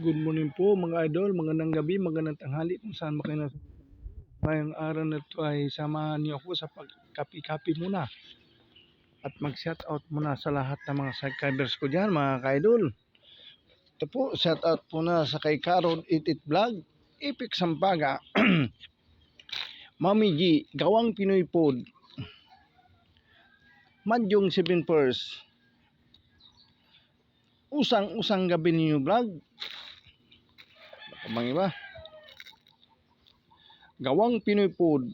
Good morning po mga idol, magandang gabi, magandang tanghali kung saan mo kayo nasa. Ngayong araw na ito ay samahan niyo ako sa pagkapi-kapi muna at mag-shoutout muna sa lahat ng mga subscribers ko dyan mga ka-idol. Ito po, shoutout muna sa kay Carol Itit Vlog, Epic Sampaga, Mami G, Gawang Pinoy Pod, Madyong 7 First, Usang-usang Gabi Ninyo Vlog, baka iba, Gawang Pinoy Pod,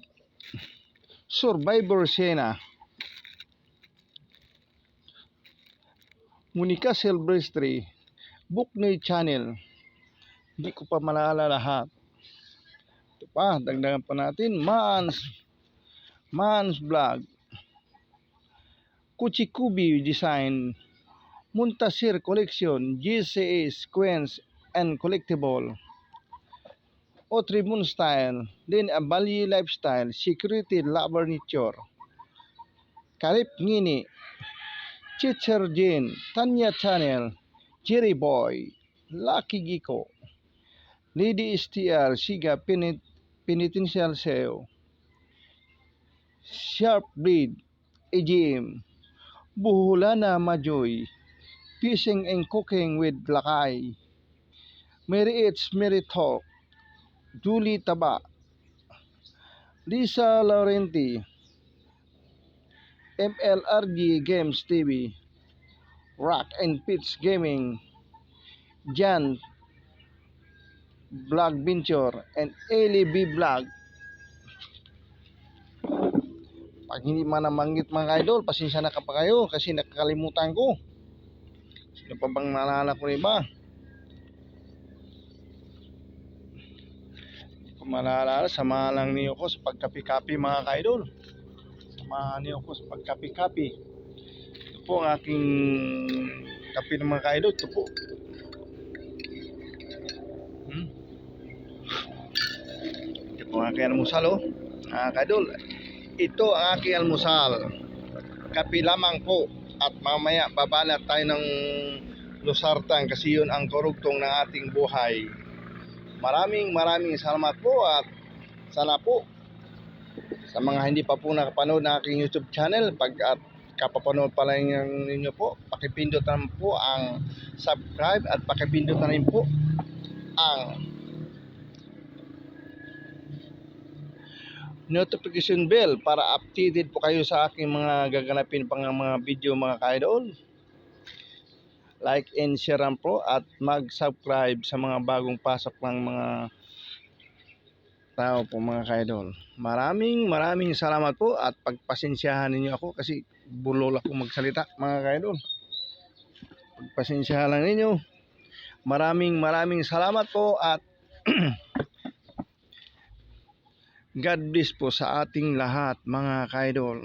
Survivor Siena, Monica Silvestre, Buknoy Channel. Hindi ko pa malala lahat. Ito pa, dagdagan pa natin. Mans Vlog, Kuchikubi Design, Muntasir Collection, GCA Sequence and Collectible, Otribun Style, Din Abali Lifestyle, Security Lover Nature, Karip Ngini, Chicher Jin, Tanya Channel, Jerry Boy, Lucky Giko, Lady STR, Siga Penitential Seo, Sharp Breed, AGM, Buhulana Majoy, Fishing and Cooking with Lakay, Mary H. Mary Talk, Julie Taba, Lisa Laurenti, MLRG Games TV, Rock and Pitch Gaming, Jan Vlog Venture, and Eli B Vlog. Pag hindi man namanggit mga idol, pasensya na ka pa kayo kasi nakakalimutan ko. Sino pa bang naalala ko iba? Hindi ko maalala, samahan lang niyo ko sa pagkapi-kapi mga idol. Samahan niyo ko sa pagkapi-kapi. Ito po ang aking kapi ng mga idol. Ito po. Ito po ang aking almusal mga idol. Ito ang aking almusal. Kapi lamang po. At mamaya babanat tayo ng lusartan kasi yun ang korugtong ng ating buhay. Maraming salamat po at sana po sa mga hindi pa po nakapanood ng aking YouTube channel, pag at kapapanood pa lang ninyo po, pakipindot na po ang subscribe at pakipindot na rin po ang notification bell para updated po kayo sa aking mga gaganapin pang mga video mga ka-idol. Like and share po at mag-subscribe sa mga bagong pasok ng mga tao po mga ka-idol. Maraming salamat po at pagpasensyahan ninyo ako kasi bulol ako magsalita mga ka-idol. Pagpasensyahan lang ninyo. Maraming salamat po at God bless po sa ating lahat mga ka-idol.